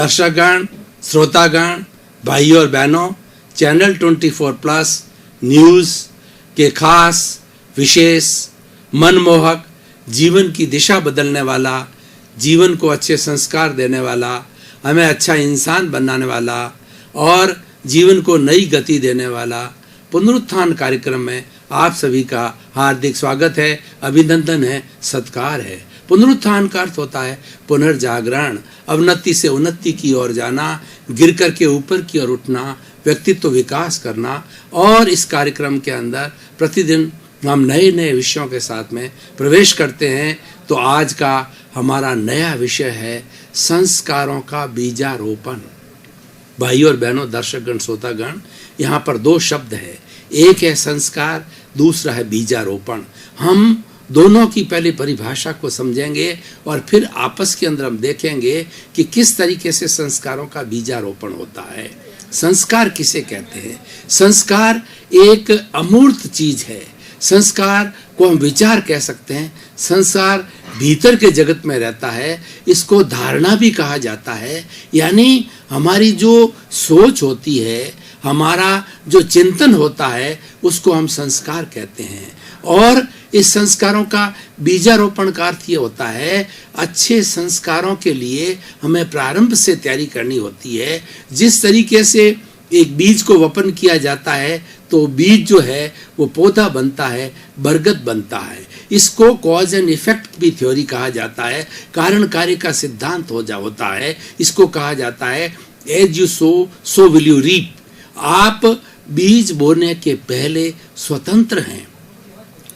दर्शकगण, श्रोतागण, भाइयों और बहनों, चैनल 24+ न्यूज़ के खास विशेष मनमोहक जीवन की दिशा बदलने वाला, जीवन को अच्छे संस्कार देने वाला, हमें अच्छा इंसान बनाने वाला और जीवन को नई गति देने वाला पुनरुत्थान कार्यक्रम में आप सभी का हार्दिक स्वागत है, अभिनंदन है, सत्कार है। पुनरुत्थान का अर्थ होता है पुनर्जागरण, अवनति से उन्नति की ओर जाना, गिर कर के ऊपर की ओर उठना, व्यक्तित्व विकास करना। और इस कार्यक्रम के अंदर प्रतिदिन हम नए नए विषयों के साथ में प्रवेश करते हैं। तो आज का हमारा नया विषय है संस्कारों का बीजारोपण। भाइयों और बहनों, दर्शकगण, श्रोतागण, यहाँ पर दो शब्द है, एक है संस्कार, दूसरा है बीजारोपण। हम दोनों की पहले परिभाषा को समझेंगे और फिर आपस के अंदर हम देखेंगे कि किस तरीके से संस्कारों का बीजारोपण होता है। संस्कार किसे कहते हैं? संस्कार एक अमूर्त चीज है। संस्कार को हम विचार कह सकते हैं। संस्कार भीतर के जगत में रहता है, इसको धारणा भी कहा जाता है। यानी हमारी जो सोच होती है, हमारा जो चिंतन होता है, उसको हम संस्कार कहते हैं। और इस संस्कारों का बीजारोपण का अर्थ ये होता है, अच्छे संस्कारों के लिए हमें प्रारंभ से तैयारी करनी होती है। जिस तरीके से एक बीज को वपन किया जाता है तो बीज जो है वो पौधा बनता है, बरगद बनता है। इसको कॉज एंड इफेक्ट भी थ्योरी कहा जाता है, कारण कार्य का सिद्धांत होता है। इसको कहा जाता है as you sow so will you reap. आप बीज बोने के पहले स्वतंत्र हैं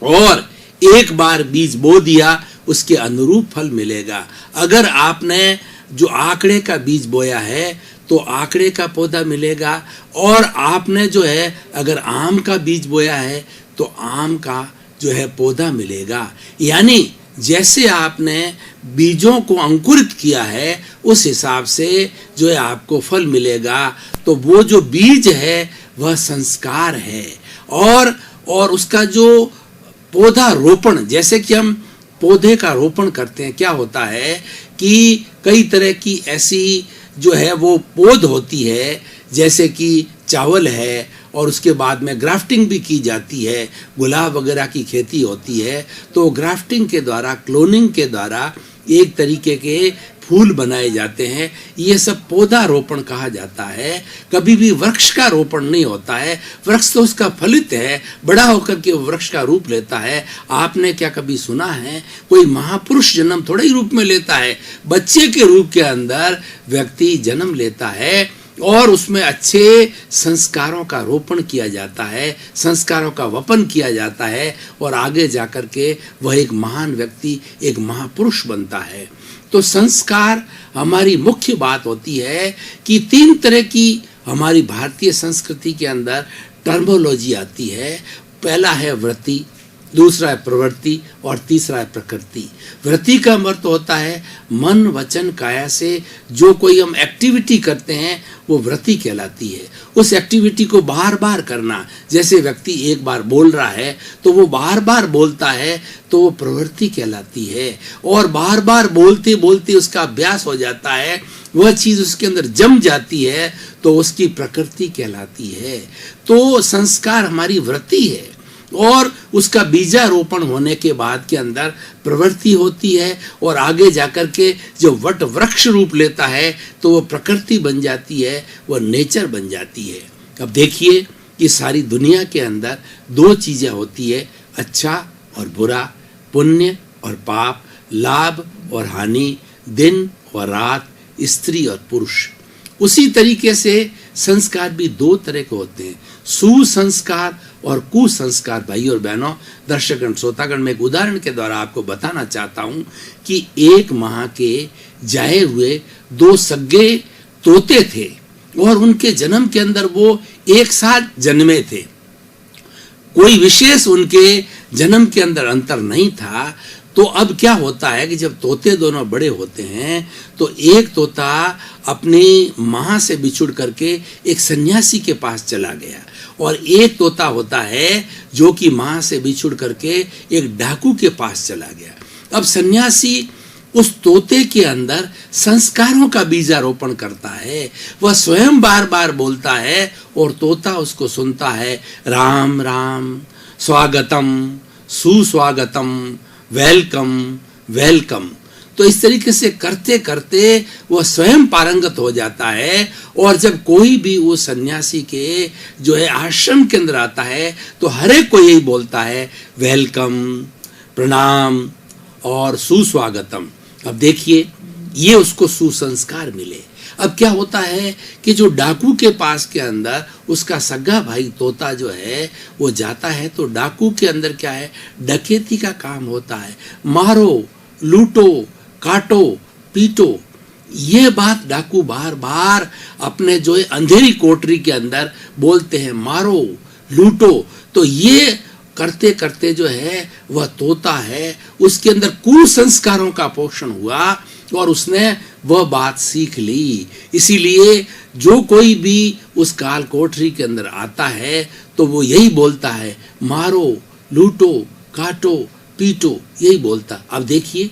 और एक बार बीज बो दिया, उसके अनुरूप फल मिलेगा। अगर आपने जो आंकड़े का बीज बोया है तो आंकड़े का पौधा मिलेगा, और आपने जो है अगर आम का बीज बोया है तो आम का जो है पौधा मिलेगा। यानी जैसे आपने बीजों को अंकुरित किया है उस हिसाब से जो है आपको फल मिलेगा। तो वो जो बीज है वह संस्कार है। और उसका जो पौधा रोपण, जैसे कि हम पौधे का रोपण करते हैं, क्या होता है कि कई तरह की ऐसी जो है वो पौध होती है, जैसे कि चावल है, और उसके बाद में ग्राफ्टिंग भी की जाती है, गुलाब वगैरह की खेती होती है। तो ग्राफ्टिंग के द्वारा, क्लोनिंग के द्वारा एक तरीके के फूल बनाए जाते हैं। ये सब पौधा रोपण कहा जाता है। कभी भी वृक्ष का रोपण नहीं होता है। वृक्ष तो उसका फलित है, बड़ा होकर के वृक्ष का रूप लेता है। आपने क्या कभी सुना है कोई महापुरुष जन्म थोड़ा ही रूप में लेता है? बच्चे के रूप के अंदर व्यक्ति जन्म लेता है और उसमें अच्छे संस्कारों का रोपण किया जाता है, संस्कारों का वपन किया जाता है, और आगे जाकर के वह एक महान व्यक्ति, एक महापुरुष बनता है। तो संस्कार हमारी मुख्य बात होती है कि तीन तरह की हमारी भारतीय संस्कृति के अंदर टर्मोलॉजी आती है। पहला है वृत्ति, दूसरा है प्रवृत्ति और तीसरा है प्रकृति। वृत्ति का अर्थ होता है मन, वचन, काया से जो कोई हम एक्टिविटी करते हैं वो वृत्ति कहलाती है। उस एक्टिविटी को बार बार करना, जैसे व्यक्ति एक बार बोल रहा है तो वो बार बार बोलता है तो वो प्रवृत्ति कहलाती है। और बार बार बोलते बोलते उसका अभ्यास हो जाता है, वह चीज उसके अंदर जम जाती है तो उसकी प्रकृति कहलाती है। तो संस्कार हमारी वृत्ति है और उसका बीजारोपण होने के बाद के अंदर प्रवृत्ति होती है, और आगे जाकर के जो वट वृक्ष रूप लेता है तो वो प्रकृति बन जाती है, वो नेचर बन जाती है। अब देखिए कि सारी दुनिया के अंदर दो चीजें होती है, अच्छा और बुरा, पुण्य और पाप, लाभ और हानि, दिन और रात, स्त्री और पुरुष। उसी तरीके से संस्कार भी दो तरह के होते हैं, सुसंस्कार और कुसंस्कार। भाइयों और बहनों, दर्शकगण, श्रोतागण, मैं एक उदाहरण के द्वारा आपको बताना चाहता हूं कि एक माँ के जाए हुए दो सगे तोते थे और उनके जन्म के अंदर वो एक साथ जन्मे थे। कोई विशेष उनके जन्म के अंदर अंतर नहीं था। तो अब क्या होता है कि जब तोते दोनों बड़े होते हैं तो एक तोता अपनी माँ से बिछुड़ करके एक सन्यासी के पास चला गया, और एक तोता होता है जो कि माँ से बिछुड़ करके एक डाकू के पास चला गया। अब सन्यासी उस तोते के अंदर संस्कारों का बीजारोपण करता है। वह स्वयं बार बार बोलता है और तोता उसको सुनता है, राम राम, स्वागतम, सुस्वागतम, वेलकम वेलकम। तो इस तरीके से करते करते वह स्वयं पारंगत हो जाता है। और जब कोई भी उस सन्यासी के जो है आश्रम के अंदर आता है तो हर एक को यही बोलता है, वेलकम, प्रणाम और सुस्वागतम। अब देखिए, ये उसको सुसंस्कार मिले। अब क्या होता है कि जो डाकू के पास के अंदर उसका सगा भाई तोता जो है वो जाता है, तो डाकू के अंदर क्या है, डकैती का काम होता है। मारो, लूटो, काटो, पीटो, ये बात डाकू बार बार अपने जो है अंधेरी कोठरी के अंदर बोलते हैं, मारो, लूटो। तो ये करते करते जो है वह तोता है, उसके अंदर कुसंस्कारों का पोषण हुआ और उसने वह बात सीख ली। इसीलिए जो कोई भी उस काल कोठरी के अंदर आता है तो वो यही बोलता है, मारो, लूटो, काटो, पीटो, यही बोलता। अब देखिए,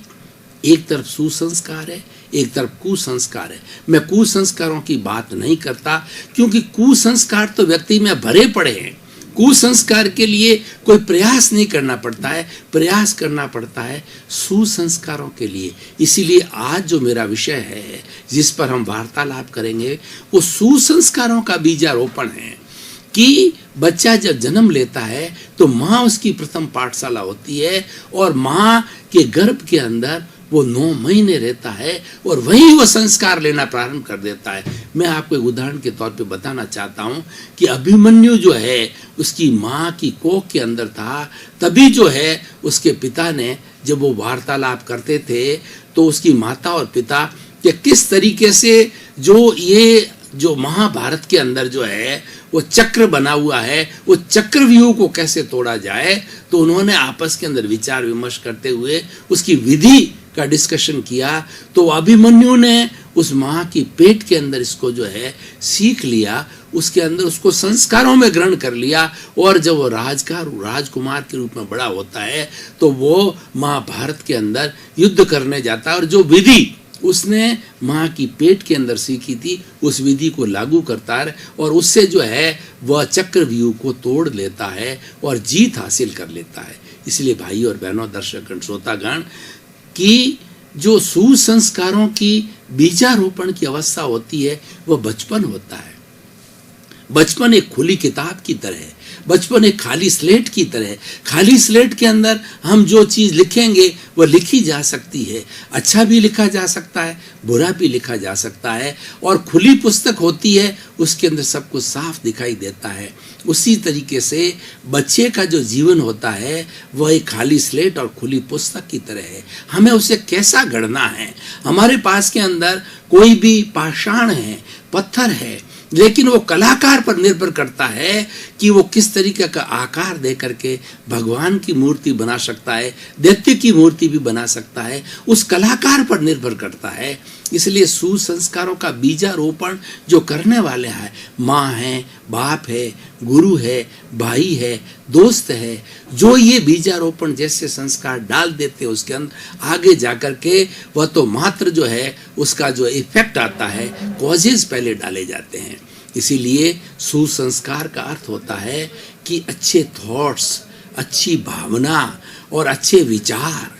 एक तरफ सुसंस्कार है, एक तरफ कुसंस्कार है। मैं कुसंस्कारों की बात नहीं करता, क्योंकि कुसंस्कार तो व्यक्ति में भरे पड़े हैं। कुसंस्कार के लिए कोई प्रयास नहीं करना पड़ता है, प्रयास करना पड़ता है सुसंस्कारों के लिए। इसीलिए आज जो मेरा विषय है जिस पर हम वार्तालाप करेंगे वो सुसंस्कारों का बीजारोपण है। कि बच्चा जब जन्म लेता है तो माँ उसकी प्रथम पाठशाला होती है और माँ के गर्भ के अंदर वो 9 महीने रहता है और वहीं वो संस्कार लेना प्रारंभ कर देता है। मैं आपको एक उदाहरण के तौर पे बताना चाहता हूँ कि अभिमन्यु जो है उसकी माँ की कोख के अंदर था, तभी जो है उसके पिता ने, जब वो वार्तालाप करते थे तो उसकी माता और पिता कि किस तरीके से जो महाभारत के अंदर जो है वो चक्र बना हुआ है, वो चक्रव्यूह को कैसे तोड़ा जाए, तो उन्होंने आपस के अंदर विचार विमर्श करते हुए उसकी विधि का डिस्कशन किया। तो अभिमन्यु ने उस माँ की पेट के अंदर इसको जो है सीख लिया, उसके अंदर उसको संस्कारों में ग्रहण कर लिया। और जब वो राजकुमार के रूप में बड़ा होता है तो वो महाभारत के अंदर युद्ध करने जाता है और जो विधि उसने माँ की पेट के अंदर सीखी थी उस विधि को लागू करता है और उससे जो है वह चक्रव्यूह को तोड़ लेता है और जीत हासिल कर लेता है। इसलिए भाई और बहनों, दर्शकगण, श्रोतागण, कि जो सुसंस्कारों की बीजारोपण की अवस्था होती है वह बचपन होता है। बचपन एक खुली किताब की तरह है, बचपन एक खाली स्लेट की तरह है। खाली स्लेट के अंदर हम जो चीज लिखेंगे वह लिखी जा सकती है, अच्छा भी लिखा जा सकता है, बुरा भी लिखा जा सकता है। और खुली पुस्तक होती है, उसके अंदर सब कुछ साफ दिखाई देता है। उसी तरीके से बच्चे का जो जीवन होता है वह एक खाली स्लेट और खुली पुस्तक की तरह है। हमें उसे कैसा गढ़ना है। हमारे पास के अंदर कोई भी पाषाण है, पत्थर है, लेकिन वो कलाकार पर निर्भर करता है कि वो किस तरीके का आकार दे करके भगवान की मूर्ति बना सकता है, दैत्य की मूर्ति भी बना सकता है, उस कलाकार पर निर्भर करता है। इसलिए सुसंस्कारों का बीजारोपण जो करने वाले हैं, माँ है, बाप है, गुरु है, भाई है, दोस्त है, जो ये बीजारोपण जैसे संस्कार डाल देते हैं उसके अंदर, आगे जाकर के वह तो मात्र जो है उसका जो इफेक्ट आता है, कॉजेज पहले डाले जाते हैं। इसीलिए सुसंस्कार का अर्थ होता है कि अच्छे थॉट्स, अच्छी भावना और अच्छे विचार,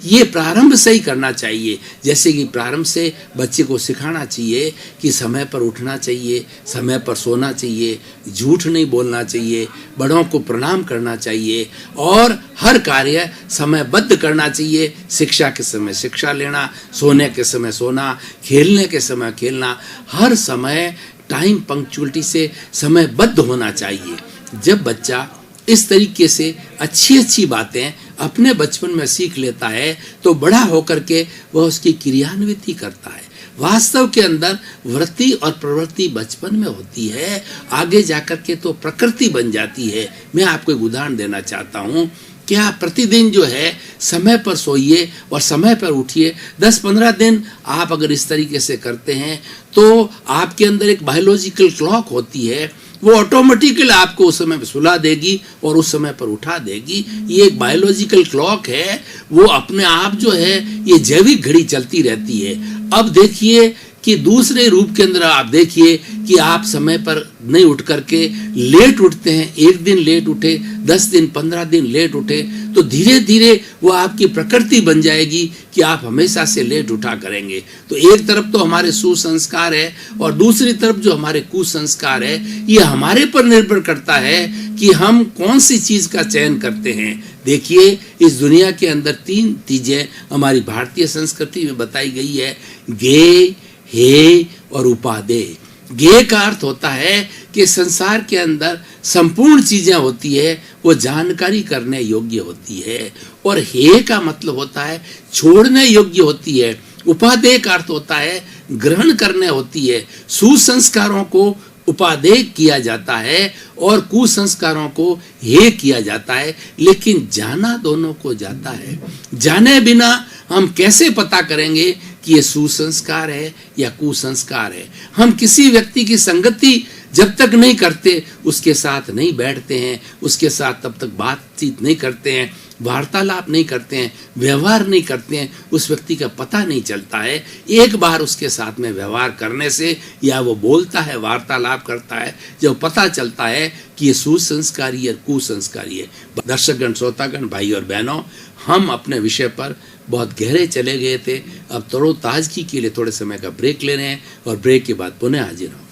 ये प्रारंभ से ही करना चाहिए। जैसे कि प्रारंभ से बच्चे को सिखाना चाहिए कि समय पर उठना चाहिए, समय पर सोना चाहिए, झूठ नहीं बोलना चाहिए, बड़ों को प्रणाम करना चाहिए और हर कार्य समयबद्ध करना चाहिए। शिक्षा के समय शिक्षा लेना, सोने के समय सोना, खेलने के समय खेलना, हर समय टाइम पंक्चुअलिटी से समयबद्ध होना चाहिए। जब बच्चा इस तरीके से अच्छी अच्छी बातें अपने बचपन में सीख लेता है तो बड़ा होकर के वह उसकी क्रियान्विति करता है। वास्तव के अंदर वृत्ति और प्रवृत्ति बचपन में होती है, आगे जाकर के तो प्रकृति बन जाती है। मैं आपको एक उदाहरण देना चाहता हूँ। क्या प्रतिदिन जो है समय पर सोइए और समय पर उठिए। 10-15 दिन आप अगर इस तरीके से करते हैं तो आपके अंदर एक बायोलॉजिकल क्लॉक होती है वो ऑटोमेटिकली आपको उस समय पर सुला देगी और उस समय पर उठा देगी। ये एक बायोलॉजिकल क्लॉक है, वो अपने आप जो है ये जैविक घड़ी चलती रहती है। अब देखिए कि दूसरे रूप के अंदर आप देखिए कि आप समय पर नहीं उठ करके लेट उठते हैं, एक दिन लेट उठे, 10 दिन 15 दिन लेट उठे, तो धीरे धीरे वो आपकी प्रकृति बन जाएगी कि आप हमेशा से लेट उठा करेंगे। तो एक तरफ तो हमारे सुसंस्कार है और दूसरी तरफ जो हमारे कुसंस्कार है, ये हमारे पर निर्भर करता है कि हम कौन सी चीज का चयन करते हैं। देखिए इस दुनिया के अंदर 3 चीजें हमारी भारतीय संस्कृति में बताई गई है, गे, हे और उपादेय। गे का अर्थ होता है कि संसार के अंदर संपूर्ण चीजें होती है वो जानकारी करने योग्य होती है, और हे का मतलब होता है छोड़ने योग्य होती है। उपादेय का अर्थ होता है ग्रहण करने होती है। सुसंस्कारों को उपादेय किया जाता है और कुसंस्कारों को हे किया जाता है, लेकिन जाना दोनों को जाता है। जाने बिना हम कैसे पता करेंगे कि ये सुसंस्कार है या कुसंस्कार है। हम किसी व्यक्ति की संगति जब तक नहीं करते, उसके साथ नहीं बैठते हैं, उसके साथ तब तक बातचीत नहीं करते हैं, वार्तालाप नहीं करते हैं, व्यवहार नहीं करते हैं, उस व्यक्ति का पता नहीं चलता है। एक बार उसके साथ में व्यवहार करने से या वो बोलता है, वार्तालाप करता है, जब पता चलता है कि ये सुसंस्कारी है कुसंस्कारी है। दर्शकगण, श्रोतागण, भाई और बहनों, हम अपने विषय पर बहुत गहरे चले गए थे। अब तरोताजगी के लिए थोड़े समय का ब्रेक ले रहे हैं और ब्रेक के बाद पुनः हाजिर हों।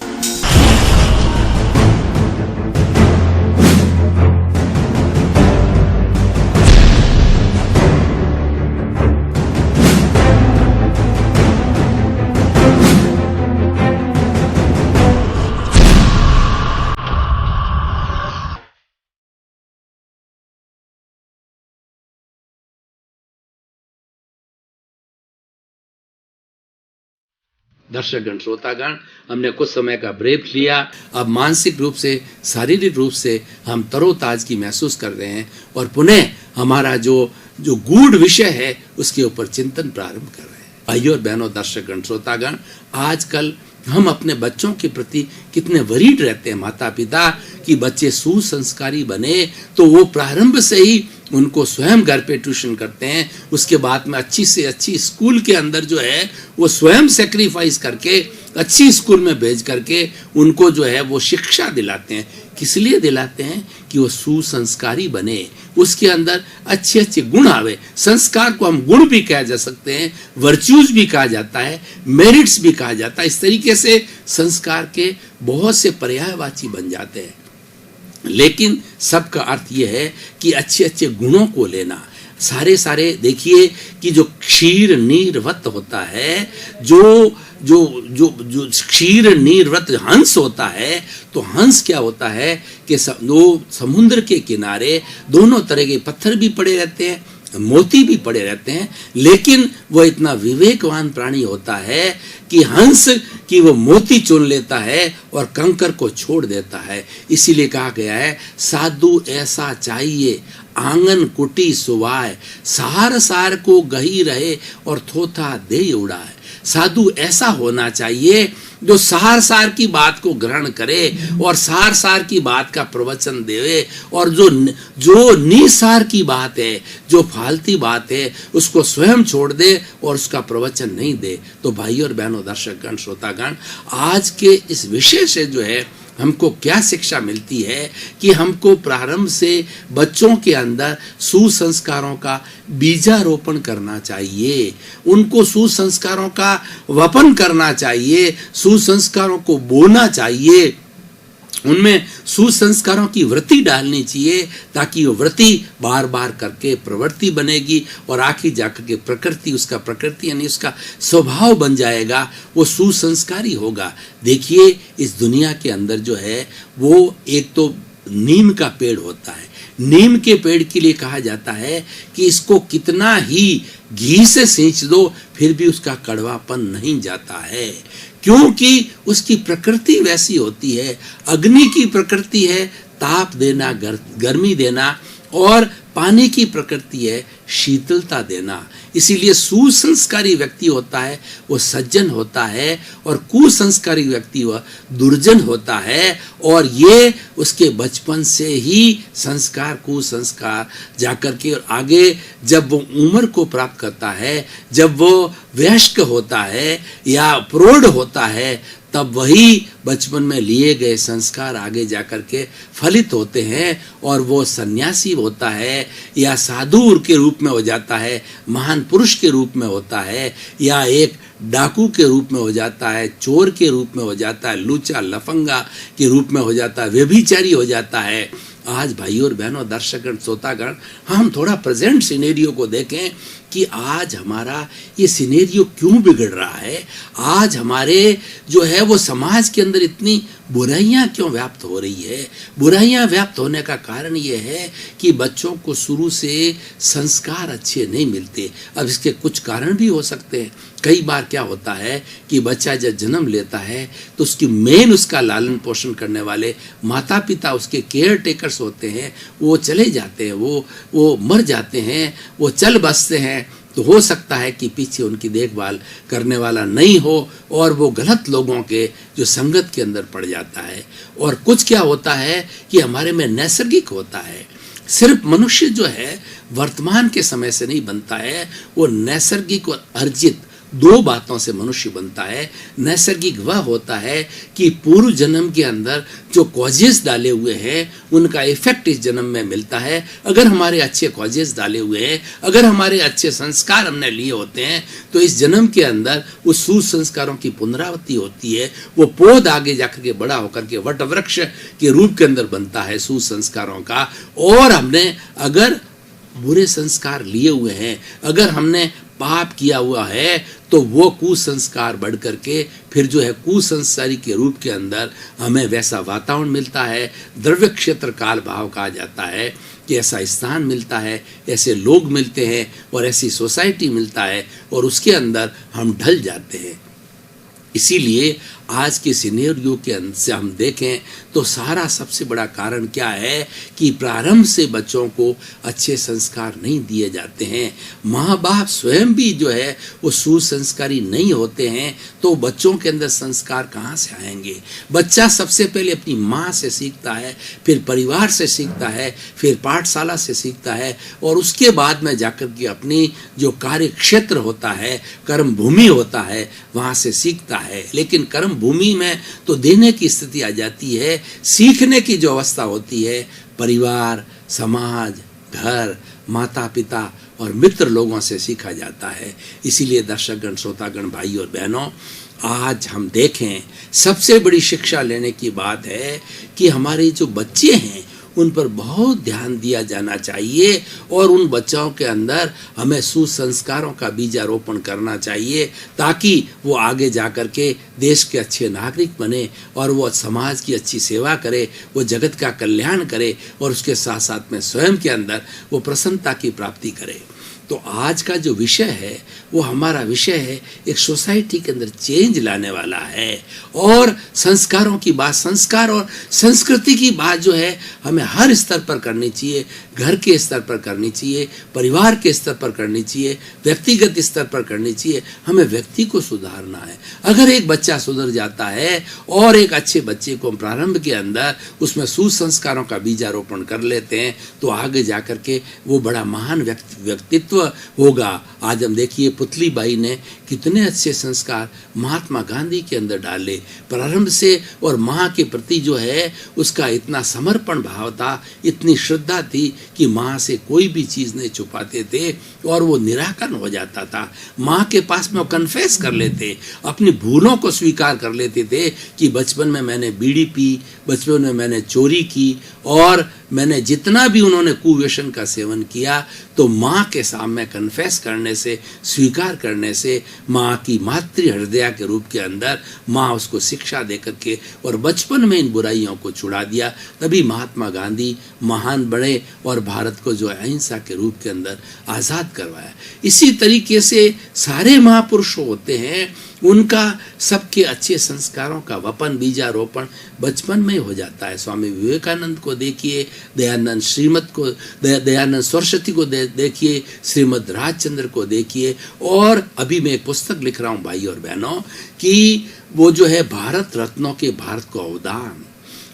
दर्शकगण, श्रोतागण, हमने कुछ समय का ब्रेक लिया। अब मानसिक रूप से, शारीरिक रूप से हम तरोताजगी महसूस कर रहे हैं और पुनः हमारा जो गूढ़ विषय है उसके ऊपर चिंतन प्रारंभ कर रहे हैं। भाइयों और बहनों, दर्शकगण, श्रोतागण, आजकल हम अपने बच्चों के प्रति कितने वरीड रहते हैं माता पिता कि बच्चे सुसंस्कारी बने, तो वो प्रारंभ से ही उनको स्वयं घर पे ट्यूशन करते हैं। उसके बाद में अच्छी से अच्छी स्कूल के अंदर जो है वो स्वयं सेक्रीफाइस करके अच्छी स्कूल में भेज करके उनको जो है वो शिक्षा दिलाते हैं। किस लिए दिलाते हैं? कि वो सुसंस्कारी बने, उसके अंदर अच्छे अच्छे गुण आवे। संस्कार को हम गुण भी कहा जा सकते हैं, वर्च्यूज भी कहा जाता है, मेरिट्स भी कहा जाता है। इस तरीके से संस्कार के बहुत से पर्यायवाची बन जाते हैं। लेकिन सबका अर्थ यह है कि अच्छे अच्छे गुणों को लेना। सारे देखिए कि जो क्षीर नीरवत होता है, जो क्षीर नीरवत हंस होता है, तो हंस क्या होता है कि समुद्र के किनारे दोनों तरह के पत्थर भी पड़े रहते हैं, मोती भी पड़े रहते हैं, लेकिन वो इतना विवेकवान प्राणी होता है कि हंस कि वो मोती चुन लेता है और कंकर को छोड़ देता है। इसीलिए कहा गया है, साधु ऐसा चाहिए आंगन कुटी सुवाय, सार सार को गही रहे और थोथा दे उड़ाए। साधु ऐसा होना चाहिए जो सार सार की बात को ग्रहण करे और सार सार की बात का प्रवचन देवे, और जो निसार की बात है, जो फालती बात है, उसको स्वयं छोड़ दे और उसका प्रवचन नहीं दे। तो भाई और बहनों, दर्शकगण, श्रोतागण, आज के इस विषय से जो है हमको क्या शिक्षा मिलती है कि हमको प्रारंभ से बच्चों के अंदर सुसंस्कारों का बीजारोपण करना चाहिए, उनको सुसंस्कारों का वपन करना चाहिए, सुसंस्कारों को बोना चाहिए, उनमें सुसंस्कारों की वृत्ति डालनी चाहिए, ताकि वो वृत्ति बार बार करके प्रवृत्ति बनेगी और आखिर जाकर के प्रकृति, उसका प्रकृति यानी उसका स्वभाव बन जाएगा, वो सुसंस्कारी होगा। देखिए इस दुनिया के अंदर जो है वो एक तो नीम का पेड़ होता है। नीम के पेड़ के लिए कहा जाता है कि इसको कितना ही घी से सींच दो फिर भी उसका कड़वापन नहीं जाता है, क्योंकि उसकी प्रकृति वैसी होती है। अग्नि की प्रकृति है ताप देना, गर्मी देना, और पानी की प्रकृति है शीतलता देना। इसीलिए सुसंस्कारी व्यक्ति होता है वो सज्जन होता है, और कुसंस्कारी व्यक्ति वह दुर्जन होता है। और ये उसके बचपन से ही संस्कार कुसंस्कार जाकर के, और आगे जब वो उम्र को प्राप्त करता है, जब वो वयस्क होता है या प्रौढ़ होता है, तब वही बचपन में लिए गए संस्कार आगे जाकर के फलित होते हैं, और वो सन्यासी होता है या साधु के रूप में हो जाता है, महान पुरुष के रूप में होता है, या एक डाकू के रूप में हो जाता है, चोर के रूप में हो जाता है, लूचा लफंगा के रूप में हो जाता है, व्यभिचारी हो जाता है। आज भाइयों और बहनों, दर्शकगण, श्रोतागण, हम थोड़ा प्रेजेंट सिनेरियो को देखें कि आज हमारा ये सिनेरियो क्यों बिगड़ रहा है। आज हमारे जो है वो समाज के अंदर इतनी बुराइयां क्यों व्याप्त हो रही है। बुराइयां व्याप्त होने का कारण ये है कि बच्चों को शुरू से संस्कार अच्छे नहीं मिलते। अब इसके कुछ कारण भी हो सकते हैं। कई बार क्या होता है कि बच्चा जब जन्म लेता है तो उसकी मेन उसका लालन पोषण करने वाले माता पिता, उसके केयर टेकर्स होते हैं, वो चले जाते हैं, वो मर जाते हैं, वो चल बसते हैं। तो हो सकता है कि पीछे उनकी देखभाल करने वाला नहीं हो, और वो गलत लोगों के जो संगत के अंदर पड़ जाता है। और कुछ क्या होता है कि हमारे में नैसर्गिक होता है। सिर्फ मनुष्य जो है वर्तमान के समय से नहीं बनता है, वो नैसर्गिक और अर्जित दो बातों से मनुष्य बनता है। नैसर्गिक वह होता है कि पूर्व जन्म के अंदर जो कॉजेस डाले हुए हैं उनका इफेक्ट इस जन्म में मिलता है। अगर हमारे अच्छे कॉजेस डाले हुए हैं, अगर हमारे अच्छे संस्कार हमने लिए होते हैं, तो इस जन्म के अंदर उस सुसंस्कारों की पुनरावृत्ति होती है। वो पौध आगे जाकर के बड़ा होकर के वट वृक्ष के रूप के अंदर बनता है सुसंस्कारों का। और हमने अगर बुरे संस्कार लिए हुए हैं, अगर हमने पाप किया हुआ है, तो वो कुसंस्कार बढ़ करके फिर जो है कुसंस्कारी के रूप के अंदर हमें वैसा वातावरण मिलता है, द्रव्य क्षेत्र काल भाव कहा जाता है कि ऐसा स्थान मिलता है, ऐसे लोग मिलते हैं और ऐसी सोसाइटी मिलता है, और उसके अंदर हम ढल जाते हैं। इसीलिए आज के सिनेरियो के अंदर से हम देखें तो सारा सबसे बड़ा कारण क्या है कि प्रारंभ से बच्चों को अच्छे संस्कार नहीं दिए जाते हैं। माँ बाप स्वयं भी जो है वो सुसंस्कारी नहीं होते हैं, तो बच्चों के अंदर संस्कार कहाँ से आएंगे। बच्चा सबसे पहले अपनी माँ से सीखता है, फिर परिवार से सीखता है, फिर पाठशाला से सीखता है, और उसके बाद में जाकर के अपनी जो कार्य क्षेत्र होता है, कर्म भूमि होता है, वहाँ से सीखता है। लेकिन कर्म भूमि में तो देने की स्थिति आ जाती है, सीखने की जो अवस्था होती है परिवार, समाज, घर, माता पिता और मित्र लोगों से सीखा जाता है। इसीलिए दर्शकगण, श्रोतागण, भाई और बहनों, आज हम देखें सबसे बड़ी शिक्षा लेने की बात है कि हमारे जो बच्चे हैं उन पर बहुत ध्यान दिया जाना चाहिए, और उन बच्चों के अंदर हमें सुसंस्कारों का बीजारोपण करना चाहिए, ताकि वो आगे जाकर के देश के अच्छे नागरिक बने और वो समाज की अच्छी सेवा करे, वो जगत का कल्याण करे, और उसके साथ साथ में स्वयं के अंदर वो प्रसन्नता की प्राप्ति करे। तो आज का जो विषय है वो हमारा विषय है एक सोसाइटी के अंदर चेंज लाने वाला है, और संस्कारों की बात, संस्कार और संस्कृति की बात जो है हमें हर स्तर पर करनी चाहिए। घर के स्तर पर करनी चाहिए, परिवार के स्तर पर करनी चाहिए, व्यक्तिगत स्तर पर करनी चाहिए। हमें व्यक्ति को सुधारना है। अगर एक बच्चा सुधर जाता है और एक अच्छे बच्चे को प्रारंभ के अंदर उसमें सुसंस्कारों का बीजारोपण कर लेते हैं, तो आगे जाकर के वो बड़ा महान व्यक्तित्व होगा। आज हम देखिए पुतली बाई ने कितने अच्छे संस्कार महात्मा गांधी के अंदर डाले प्रारंभ से, और माँ के प्रति जो है उसका इतना समर्पण भाव था, इतनी श्रद्धा थी कि माँ से कोई भी चीज़ नहीं छुपाते थे, और वो निराकरण हो जाता था। माँ के पास में वो कन्फेस कर लेते, अपनी भूलों को स्वीकार कर लेते थे कि बचपन में मैंने बीड़ी पी, बचपन में मैंने चोरी की, और मैंने जितना भी उन्होंने कुव्यसन का सेवन किया, तो माँ के सामने कन्फेस करने से, स्वीकार करने से, माँ की मातृ हृदय के रूप के अंदर माँ उसको शिक्षा दे करके और बचपन में इन बुराइयों को छुड़ा दिया। तभी महात्मा गांधी महान बने और भारत को जो अहिंसा के रूप के अंदर आज़ाद करवाया। इसी तरीके से सारे महापुरुष होते हैं उनका सबके अच्छे संस्कारों का वपन बीजारोपण बचपन में हो जाता है। स्वामी विवेकानंद को देखिए, दयानंद श्रीमद को, दयानंद सरस्वती को देखिए, श्रीमद राजचंद्र को देखिए। और अभी मैं एक पुस्तक लिख रहा हूँ भाई और बहनों कि वो जो है भारत रत्नों के भारत को अवदान,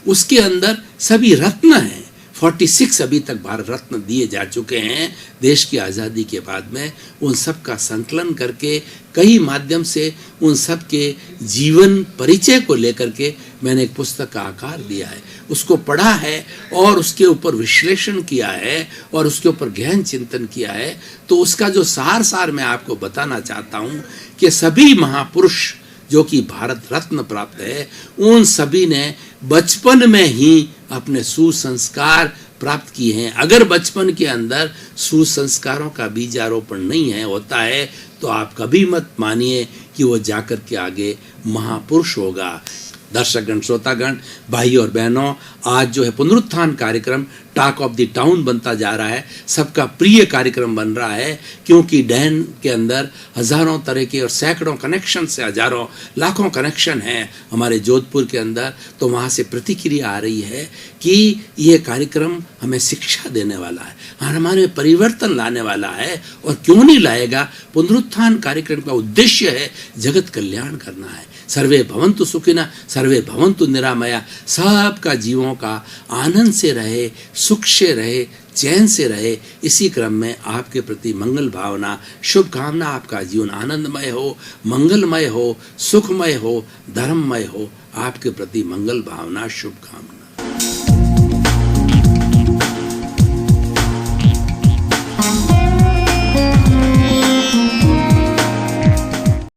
उसके अंदर सभी रत्न हैं। 46 अभी तक भारत रत्न दिए जा चुके हैं देश की आज़ादी के बाद में। उन सब का संकलन करके कई माध्यम से उन सब के जीवन परिचय को लेकर के मैंने एक पुस्तक का आकार दिया है, उसको पढ़ा है और उसके ऊपर विश्लेषण किया है और उसके ऊपर गहन चिंतन किया है। तो उसका जो सार मैं आपको बताना चाहता हूँ कि सभी महापुरुष जो कि भारत रत्न प्राप्त है, उन सभी ने बचपन में ही अपने सुसंस्कार प्राप्त किए हैं। अगर बचपन के अंदर सुसंस्कारों का बीजारोपण नहीं है होता है तो आप कभी मत मानिए कि वो जाकर के आगे महापुरुष होगा। दर्शकगण, श्रोतागण, भाई और बहनों, आज जो है पुनरुत्थान कार्यक्रम टॉक ऑफ द टाउन बनता जा रहा है, सबका प्रिय कार्यक्रम बन रहा है, क्योंकि डैन के अंदर हजारों तरह के और सैकड़ों कनेक्शन से हजारों लाखों कनेक्शन हैं हमारे जोधपुर के अंदर। तो वहाँ से प्रतिक्रिया आ रही है कि ये कार्यक्रम हमें शिक्षा देने वाला है, हमारे परिवर्तन लाने वाला है। और क्यों नहीं लाएगा? पुनरुत्थान कार्यक्रम का उद्देश्य है जगत कल्याण करना है। सर्वे भवन्तु सुखिनः, सर्वे भवन्तु निरामया, सबका जीवों का आनंद से रहे, सुख से रहे, चैन से रहे। इसी क्रम में आपके प्रति मंगल भावना, शुभकामना, आपका जीवन आनंदमय हो, मंगलमय हो, सुखमय हो, धर्ममय हो। आपके प्रति मंगल भावना, शुभकामना।